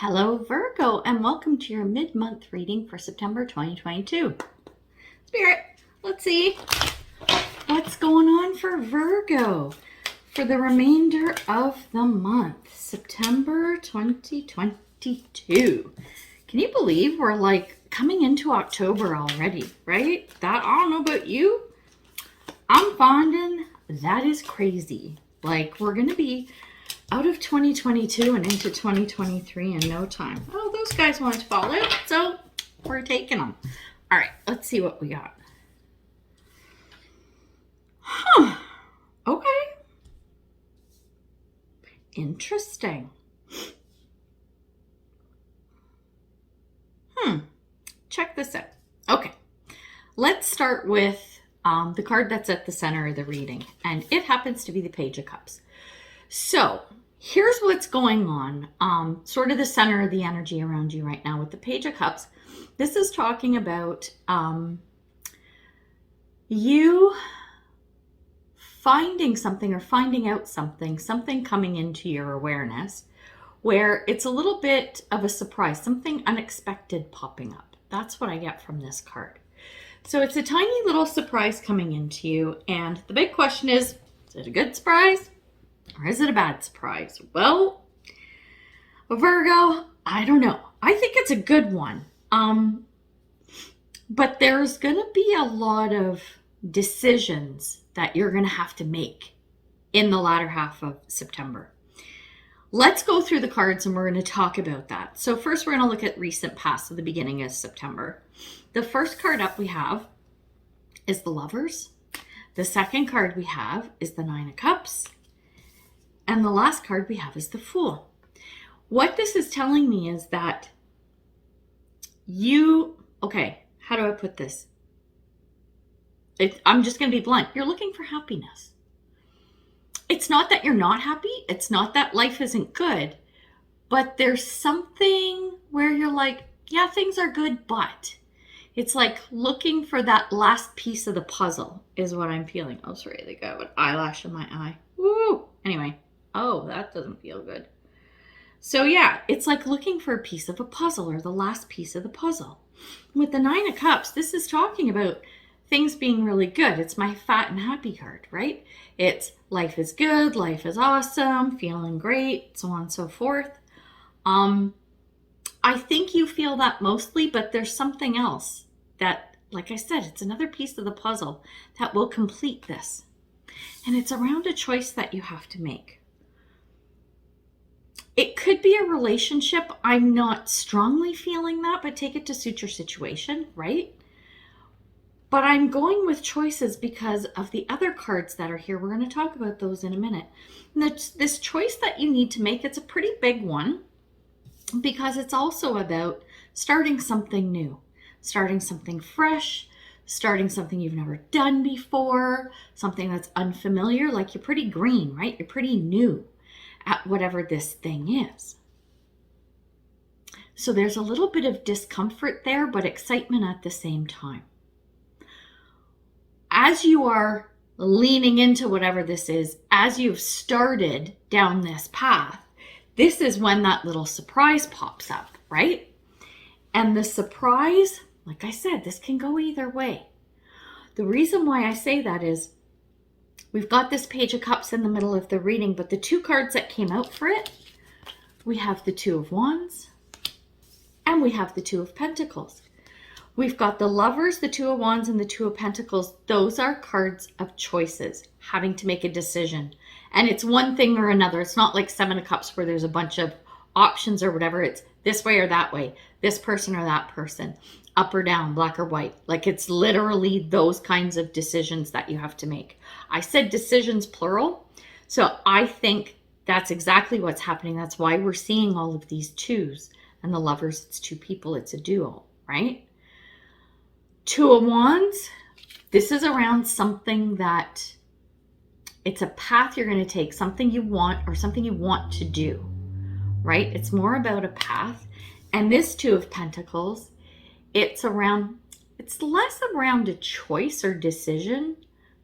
Hello Virgo, and welcome to your mid-month reading for September 2022. Spirit, let's see what's going on for Virgo for the remainder of the month, September 2022. Can you believe we're like coming into October already, right? That, I don't know about you, I'm finding that is crazy. Like we're going to be out of 2022 and into 2023 in no time. Oh, those guys wanted to fall out, so we're taking them. All right, let's see what we got. Okay. Interesting. Check this out. Okay. Let's start with the card that's at the center of the reading, and it happens to be the Page of Cups. So here's what's going on, sort of the center of the energy around you right now with the Page of Cups. This is talking about you finding something or finding out something coming into your awareness where it's a little bit of a surprise, something unexpected popping up. That's what I get from this card. So it's a tiny little surprise coming into you, and the big question is it a good surprise? Or is it a bad surprise? Well, Virgo, I don't know. I think it's a good one. But there's going to be a lot of decisions that you're going to have to make in the latter half of September. Let's go through the cards and we're going to talk about that. So first we're going to look at recent past, so the beginning of September. The first card up we have is the Lovers. The second card we have is the Nine of Cups. And the last card we have is the Fool. What this is telling me is that okay, how do I put this? I'm just going to be blunt. You're looking for happiness. It's not that you're not happy. It's not that life isn't good. But there's something where you're like, yeah, things are good, but it's like looking for that last piece of the puzzle is what I'm feeling. Oh, sorry, they got an eyelash in my eye. Woo! Anyway. Oh, that doesn't feel good. So yeah, it's like looking for a piece of a puzzle or the last piece of the puzzle. With the Nine of Cups, this is talking about things being really good. It's my fat and happy card, right? It's life is good, life is awesome, feeling great, so on and so forth. I think you feel that mostly, but there's something else that, like I said, it's another piece of the puzzle that will complete this. And it's around a choice that you have to make. It could be a relationship. I'm not strongly feeling that, but take it to suit your situation, right? But I'm going with choices because of the other cards that are here. We're going to talk about those in a minute. This choice that you need to make, it's a pretty big one because it's also about starting something new, starting something fresh, starting something you've never done before, something that's unfamiliar. Like you're pretty green, right? You're pretty new at whatever this thing is. So there's a little bit of discomfort there, but excitement at the same time. As you are leaning into whatever this is, as you've started down this path, this is when that little surprise pops up, right? And the surprise, like I said, this can go either way. The reason why I say that is we've got this Page of Cups in the middle of the reading, but the two cards that came out for it, we have the Two of Wands and we have the Two of Pentacles. We've got the Lovers, the Two of Wands, and the Two of Pentacles. Those are cards of choices, having to make a decision. And it's one thing or another. It's not like Seven of Cups where there's a bunch of options or whatever. It's this way or that way, this person or that person, up or down, black or white. Like it's literally those kinds of decisions that you have to make. I said decisions plural. So I think that's exactly what's happening. That's why we're seeing all of these twos. And the Lovers, it's two people, it's a duo, right? Two of Wands, this is around something that it's a path you're going to take, something you want or something you want to do, right? It's more about a path. And this Two of Pentacles, it's less around a choice or decision,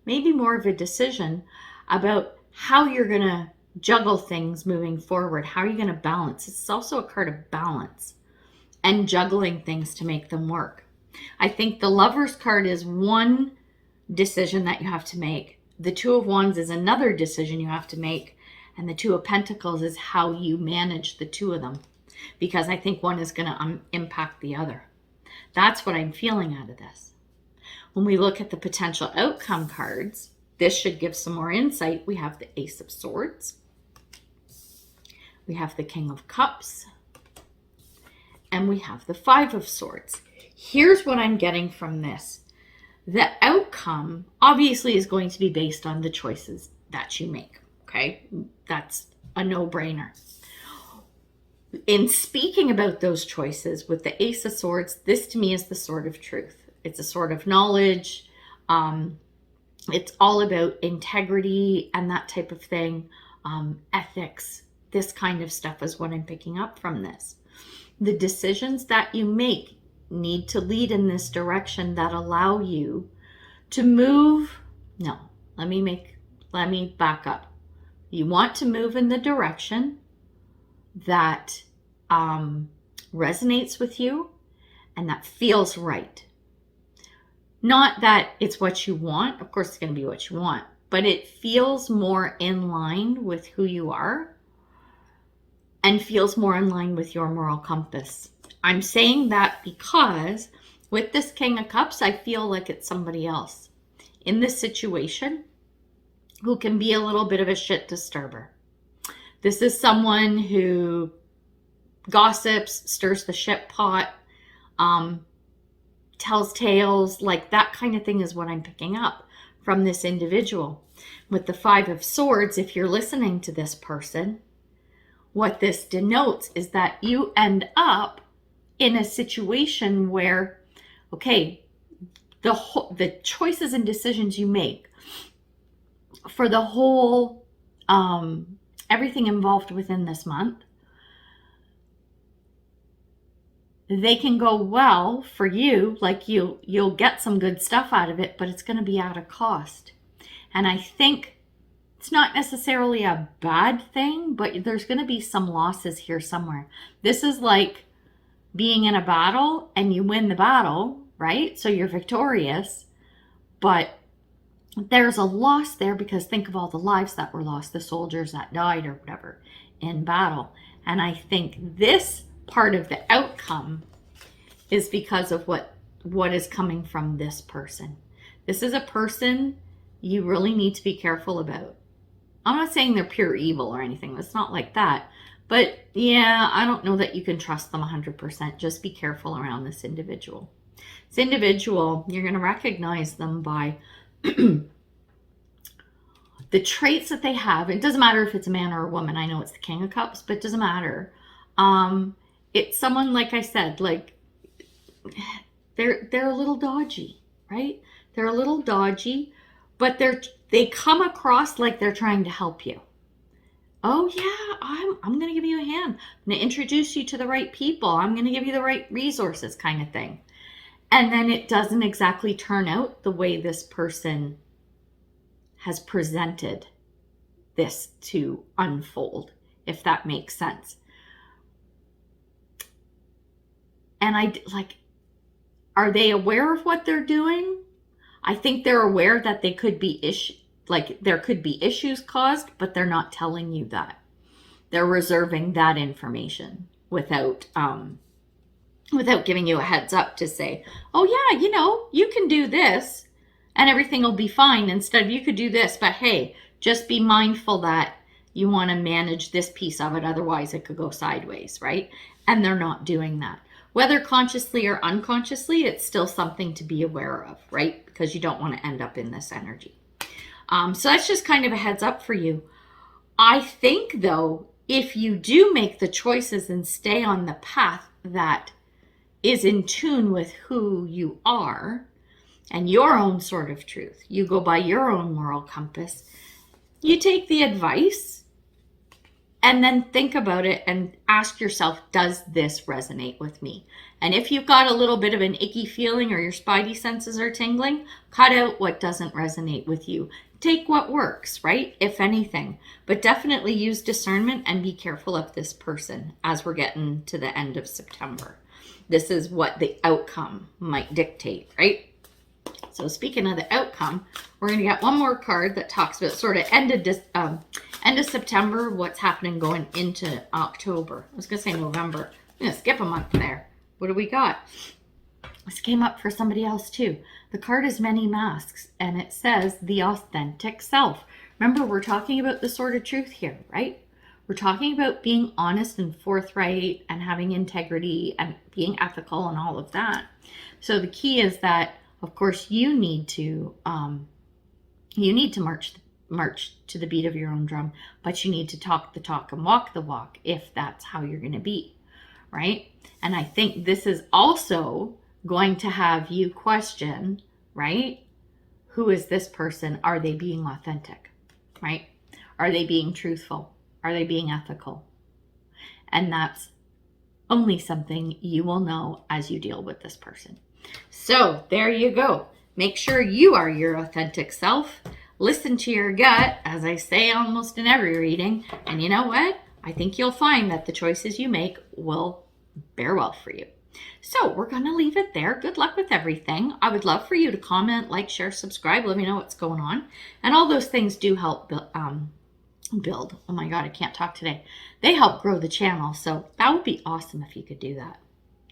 maybe more of a decision about how you're going to juggle things moving forward. How are you going to balance? It's also a card of balance and juggling things to make them work. I think the Lover's card is one decision that you have to make. The Two of Wands is another decision you have to make. And the Two of Pentacles is how you manage the two of them. Because I think one is going to impact the other. That's what I'm feeling out of this. When we look at the potential outcome cards, this should give some more insight. We have the Ace of Swords. We have the King of Cups. And we have the Five of Swords. Here's what I'm getting from this. The outcome obviously is going to be based on the choices that you make. Okay? That's a no-brainer. In speaking about those choices with the Ace of Swords, this to me is the sword of truth. It's a sword of knowledge. It's all about integrity and that type of thing. Ethics, this kind of stuff is what I'm picking up from this. The decisions that you make need to lead in this direction that allow you to move. No, let me back up. You want to move in the direction that resonates with you and that feels right. Not that it's what you want. Of course, it's going to be what you want, but it feels more in line with who you are and feels more in line with your moral compass. I'm saying that because with this King of Cups, I feel like it's somebody else in this situation who can be a little bit of a shit disturber. This is someone who gossips, stirs the shit pot, tells tales, like that kind of thing is what I'm picking up from this individual. With the Five of Swords, if you're listening to this person, what this denotes is that you end up in a situation where, okay, the choices and decisions you make for the whole, everything involved within this month, they can go well for you, like you'll get some good stuff out of it, but it's going to be at a cost. And I think it's not necessarily a bad thing, but there's going to be some losses here somewhere. This is like being in a battle and you win the battle, right? So you're victorious, but there's a loss there because think of all the lives that were lost, the soldiers that died or whatever in battle. And I think this part of the outcome is because of what is coming from this person. This is a person you really need to be careful about. I'm not saying they're pure evil or anything. It's not like that. But yeah, I don't know that you can trust them 100%. Just be careful around this individual. This individual, you're going to recognize them by the traits that they have. It doesn't matter if it's a man or a woman. I know it's the King of Cups, but it doesn't matter. It's someone, like I said, like they're a little dodgy, right? They're a little dodgy, but they come across like they're trying to help you. Oh yeah, I'm going to give you a hand. I'm going to introduce you to the right people. I'm going to give you the right resources, kind of thing. And then it doesn't exactly turn out the way this person has presented this to unfold, if that makes sense. And are they aware of what they're doing? I think they're aware that they could be there could be issues caused, but they're not telling you that. They're reserving that information without giving you a heads up to say, oh yeah, you can do this and everything will be fine. Instead, you could do this, but hey, just be mindful that you want to manage this piece of it. Otherwise it could go sideways, right? And they're not doing that. Whether consciously or unconsciously, it's still something to be aware of, right? Because you don't want to end up in this energy. So that's just kind of a heads up for you. I think, though, if you do make the choices and stay on the path that is in tune with who you are and your own sort of truth, you go by your own moral compass, you take the advice and then think about it and ask yourself, does this resonate with me? And if you've got a little bit of an icky feeling or your spidey senses are tingling, cut out what doesn't resonate with you. take what works, right? If anything, but definitely use discernment and be careful of this person as we're getting to the end of September. This is what the outcome might dictate, right? So speaking of the outcome, we're going to get one more card that talks about sort of end of September, what's happening going into October. I was going to say November. I'm going to skip a month there. What do we got? This came up for somebody else too. The card is Many Masks, and it says the authentic self. Remember, we're talking about the sword of truth here, right? We're talking about being honest and forthright and having integrity and being ethical and all of that. So the key is that, of course, you need to march to the beat of your own drum, but you need to talk the talk and walk the walk if that's how you're going to be, right? And I think this is also going to have you question, right? Who is this person? Are they being authentic, right? Are they being truthful? Are they being ethical? And that's only something you will know as you deal with this person. So there you go. Make sure you are your authentic self. Listen to your gut, as I say almost in every reading. And you know what? I think you'll find that the choices you make will bear well for you. So we're going to leave it there. Good luck with everything. I would love for you to comment, like, share, subscribe. Let me know what's going on. And all those things do help build. Oh my God, I can't talk today. They help grow the channel. So that would be awesome if you could do that.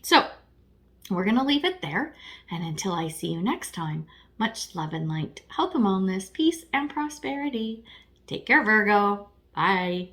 So we're going to leave it there. And until I see you next time, much love and light, health and wellness, peace and prosperity. Take care, Virgo. Bye.